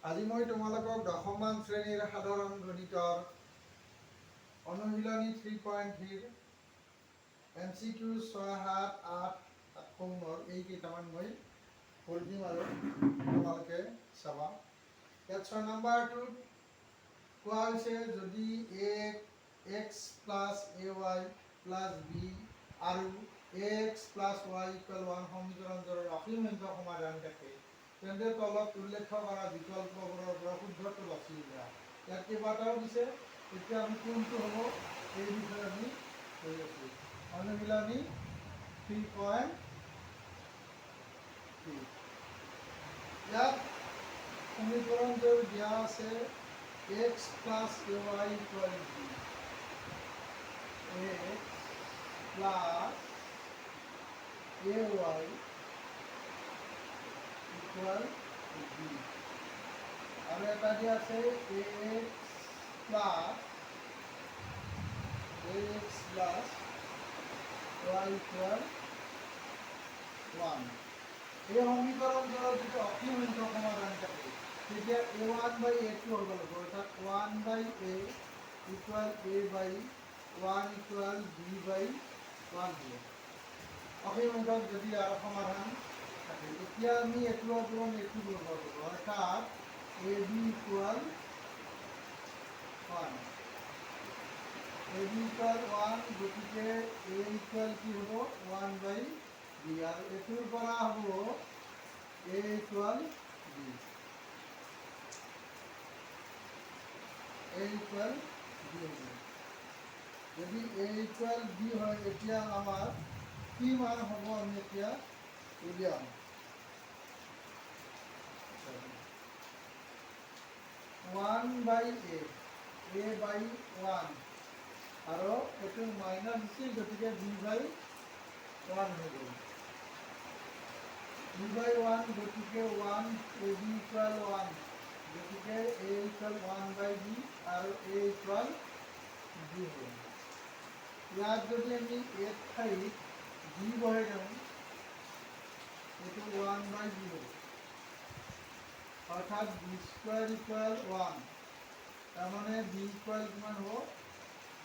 আজি মই তোমালোকক দশমমান শ্ৰেণীৰ সাধাৰণ গণিতৰ অনুশীলনী 3.3 MCQ 6, 7, 8, 9 এই কেইটামান মই কৰি দিম আৰু তোমালোকে চাবা। ইয়াত 6 নম্বৰটোত কোৱা হৈছে যদি x plus ay plus b আৰু ax plus y equal 1 সমীকৰণটোৰ অসীম সংখ্যক সমাধান থাকে তেন্তে তলত উল্লেখ কৰা বিকল্পবোৰৰ পৰা শুদ্ধটো বাছি উলিওৱা। ইয়াত কেইবাটাও দিছে, এতিয়া আমি কোনটো হ'ব এই বিষয়ে আমি কৈ আছোঁ। অনুশীলনী 3.3 ইয়াত সমীকৰণটো দিয়া আছে x plus ay equal b, x plus ay equal b আৰু এটা দিয়া আছে ax plus y equal 1। এই সমীকৰণটোৰ যদি অসীম সংখ্যক সমাধান থাকে তেতিয়া a1/a2 হ'ব লাগিব, অৰ্থাৎ 1/a equal a/1 equal b/1 হ'ব। অসীম সংখ্যক যদি আৰু সমাধান থাকে এতিয়া আমি এইটোৰ পূৰণ এইটো কৰিব পাৰোঁ, অৰ্থাৎ ab equal 1, ab equal 1 গতিকে a equal কি হ'ব 1/b আৰু এইটোৰ পৰা হ'ব a equal b, a equal b হ'ব। যদি a equal b হয় এতিয়া আমাৰ কি মান হ'ব আমি এতিয়া উলিয়াম। 1/a, a/1 আৰু এইটো মাইনাছ আছিল গতিকে b/1 হৈ গ'ল। b/1 গতিকে 1 ab equal 1 গতিকে a equal 1/b আৰু a equal b হ'ল। ইয়াত যদি আমি a ঠাইত b বহাই দিওঁ এইটো 1/b হ'ব, অৰ্থাৎ b square equal 1, তাৰমানে b equal কিমান হ'ব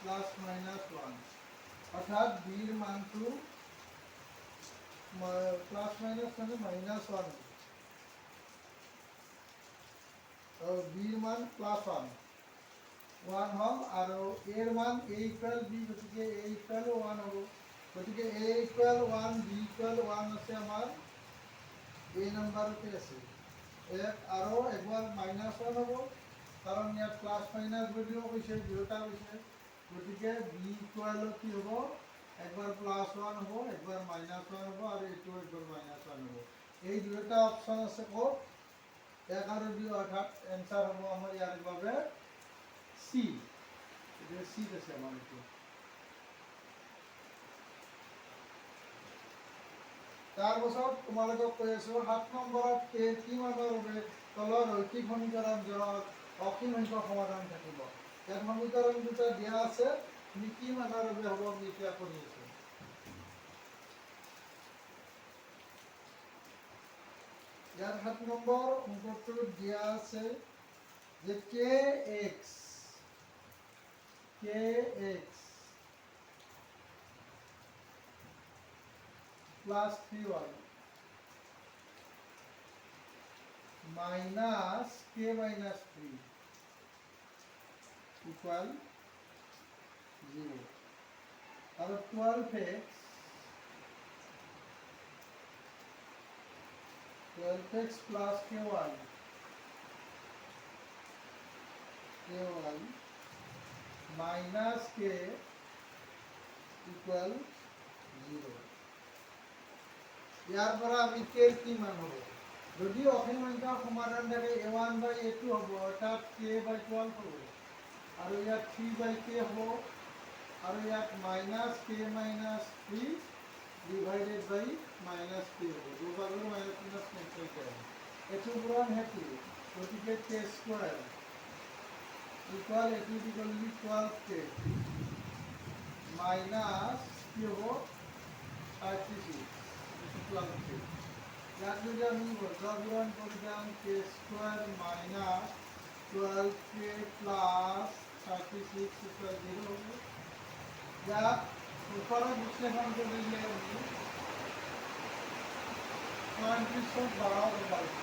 প্লাছ মাইনাছ 1, অৰ্থাৎ bৰ মানটো প্লাছ মাইনাছ মানে মাইনাছ 1 আৰু bৰ মান প্লাছ 1 হ'ল আৰু এৰ মান a equal b গতিকে a equal 1 হ'ব, গতিকে a equal 1 b equal 1 আছে আমাৰ a নম্বৰতে আছে আৰু একবাৰ মাইনাছ 1 হ'ব কাৰণ ইয়াত প্লাছ মাইনাছ বুলিও কৈছে, দুয়োটা কৈছে, গতিকে b equal কি হ'ব একবাৰ প্লাছ 1 হ'ব একবাৰ মাইনাছ 1 হ'ব আৰু এইটো একবাৰ মাইনাছ 1 হ'ব। এই দুয়োটা অপশ্যন আছে ক'ত 1 আৰু 2, অৰ্থাৎ এনচাৰ হ'ব আমাৰ ইয়াৰ বাবে চি, এতিয়া চিত আছে আমাৰ এইটো। তাৰপাছত তোমালোকক কৈ আছোঁ 7 নম্বৰত কি মানৰ বাবে তলৰ ৰৈখিক সমীকৰণবোৰৰ অসীম সংখ্যক সমাধান থাকিব। ইয়াত সমীকৰণ দুটা দিয়া আছে, তুমি কি মানৰ বাবে হ'ব আমি এতিয়া কৰি আছোঁ। ইয়াত 7 নম্বৰ অংকটোত দিয়া আছে যে kx plus 3y minus k minus 3 equal 0 আৰু 12x plus ky minus k equal 0। ইয়াৰ পৰা আমি k কি মান হ'ব, যদি অসীম সংখ্যক সমাধান থাকে a1/a2 হ'ব, অৰ্থাৎ k/12 হ'ব আৰু ইয়াত 3/k হ'ব আৰু ইয়াত minus k minus 3 divided by minus k হ'ব, দুভাগৰ minus minus cancel কৰে, এইটো পূৰণ সেইটো গতিকে k square equal এইটো দি কৰিলে 12k minus কি হ'ব 36 12k ইয়াক যদি আমি বজ্ৰবিৰণ কৰি যাম k square minus 12k plus 36 equal 0 হবে। ইয়াক ওপৰত বিশ্লেষণ কৰিলে আমি 35 12 কৰিব লাগিব।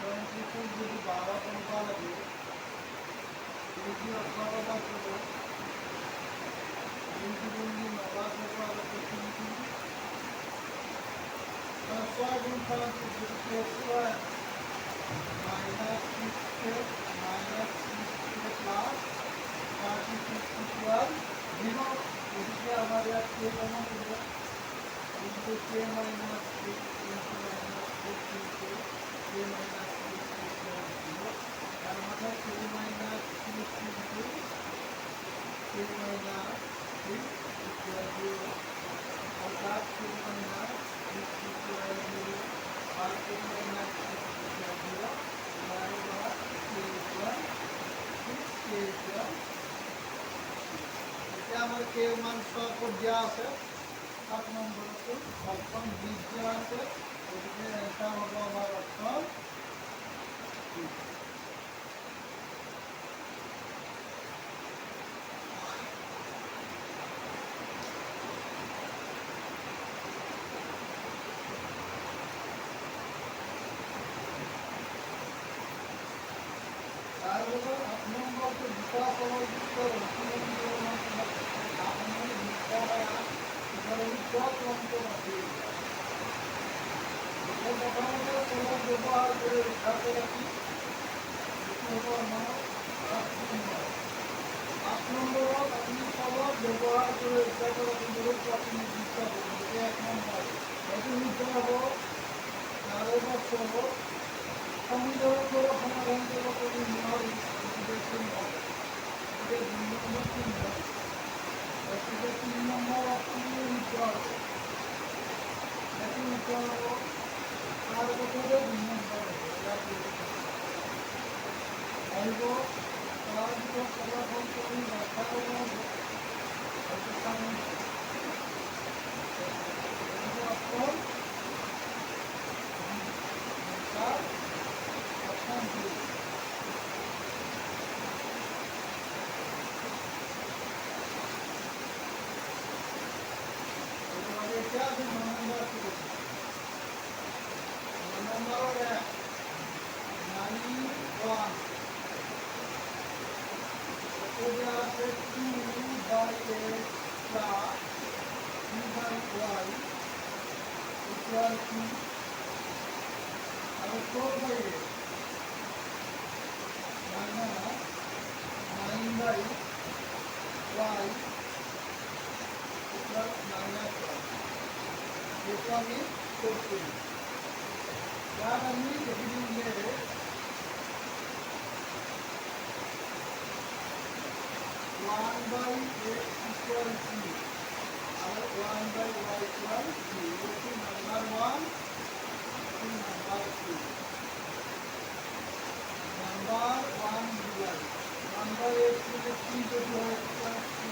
35 যদি 12 কৰিব লাগে এইটো 18 বাৰ কৰিব, এইটো যদি 9 বাৰ কৰিব আৰু 3 6 গুণ 5 যদি k square minus 6k minus 6k plus 36 equal 0। এদিকে আমার ইয়াত k কমন দিব, into k minus 6 into minus 6 into k minus 6 equal 0। তার মানে k minus 6 into k minus 6 equal 0 অর্থাৎ k minus 6 equal 0 আর k minus 6 equal 0 তাহলে k equal 6 k equal এটা আমার k এর মান সব দেওয়া আছে। 7 নম্বর অপশন বি দেওয়া আছে, এদিকে এটা হবে আমার অপশন বি। তারপর 8 নম্বর তো দুটা সময় যুক্ত ব্যবহার করে উদ্ধার করে কি 8 নম্বরত আপনি সবক ব্যবহার করে উদ্ধার করে সুন্দর প্রতিনিধিত্ব করুন। এটা 1 নম্বর। এটি নিতে হবে তার সবক সমীকরণ করে সমাধান করবো কবি নিয়ম হবে। এটা 2 নম্বর 3 নম্বর। এটা 3 নম্বর আপনি নিতে হবে, এটি নিতে হবে আর কত 2 নম্বর আইব তার ভিতর ফলাফল করি ব্যাখ্যা করবো আমি করছি। যার আমি দেখে দিলে 1/x equal to और 1/y equal to ये नंबर 1 नंबर 2 नंबर 1 दिया नंबर 1 से 3 जो है equal to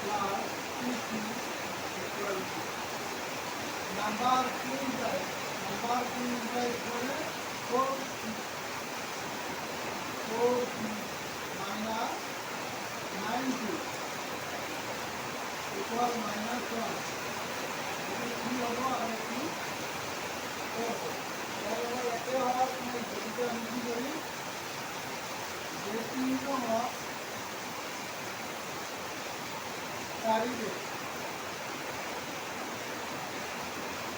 plus 2 equal to number 2 है नंबर 2 है इक्वल 4 minus 90 equal minus 1 এটি কি হবে আর কি করব তাহলে এতে হওয়ার সময় যদি আমি কি করি যে তিনজন তারিখে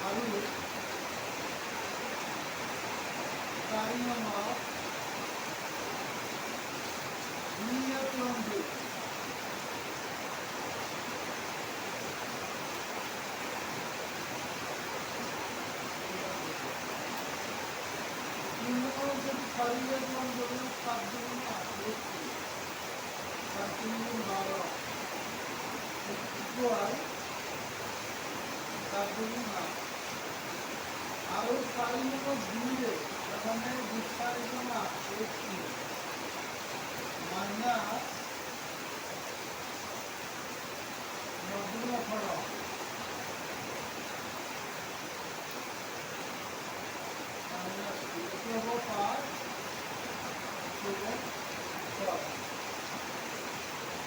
আমি তারিখ নম্বর আরো 4 নম্বর দুইয়ে এখানে বিস্তারিত না দেখছি minus 18 5 student 12.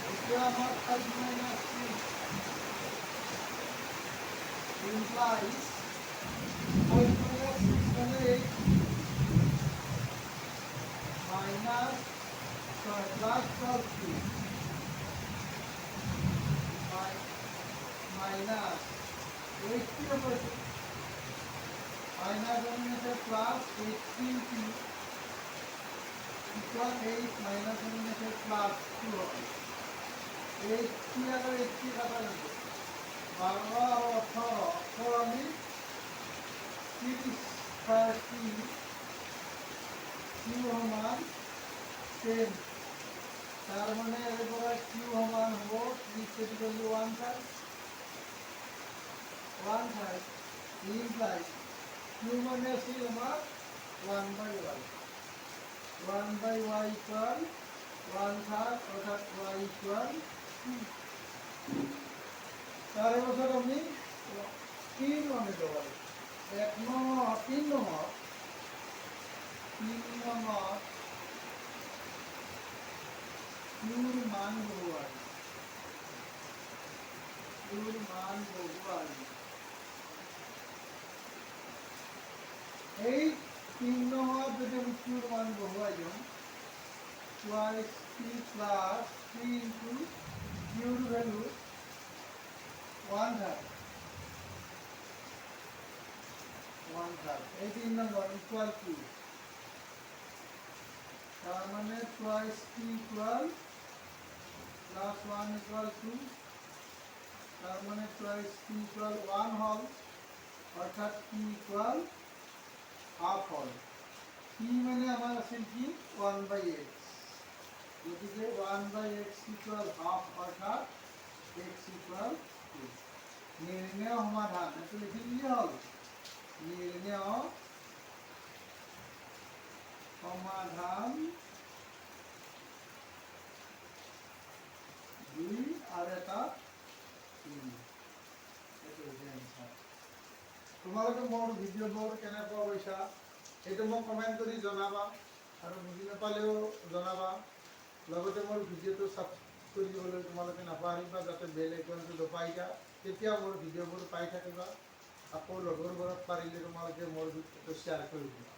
If you are not 5 minus 6 implies 5 minus 6 মানে 8 minus plus 12 minus 80 over minus eliminated plus 80 equal 8 minus eliminated plus 2 হবে 80 আর 80 কাটা যাবে 12 আর 18 তো আমি 30 30 কিউ সমান 10 তার মানে এর পরে কিউ সমান হবো 30 capital 1 third implies q minus c সমান 1 by y 1 by y equal 1 third অর্থাৎ y equal 2 তার বছর আমি 3 মানে দেবো 1 নম্বর 3 নম্বর কিউর মান বহুয়ারি এই 3 নম্বর যদি আমি কিউর মান বহুয়াই যাই twice p plus 3 into কিউর ভ্যালু 1 থার্ড এই 3 নম্বর ইকুয়াল টু তার মানে twice p equal plus 1 equal 2 তার মানে twice p equal 1 হল অর্থাৎ p equal হাফ হল p মানে আমার আছে কি 1 by x গতিকে 1 by x equal হাফ অর্থাৎ x equal 2 নির্ণয় সমাধান এটা লিখি দিলে হল নির্ণয় সমাধান 2 আর এটা 3 এটা হচ্ছে आंसर তোমালোকে মোৰ ভিডিঅ'বোৰ কেনেকুৱা পাইছা সেইটো মোক কমেন্ট কৰি জনাবা আৰু বুজি নাপালেও জনাবা লগতে মোৰ ভিডিঅ'টো সাবস্ক্ৰাইব কৰি দিবলৈ তোমালোকে নাপাহৰিবা যাতে বেল আইকনটো দবাই দিয়া তেতিয়া মোৰ ভিডিঅ'বোৰ পাই থাকিবা আকৌ লগৰবোৰক পাৰিলে তোমালোকে মোৰ ভিডিঅ'টো শ্বেয়াৰ কৰি দিবা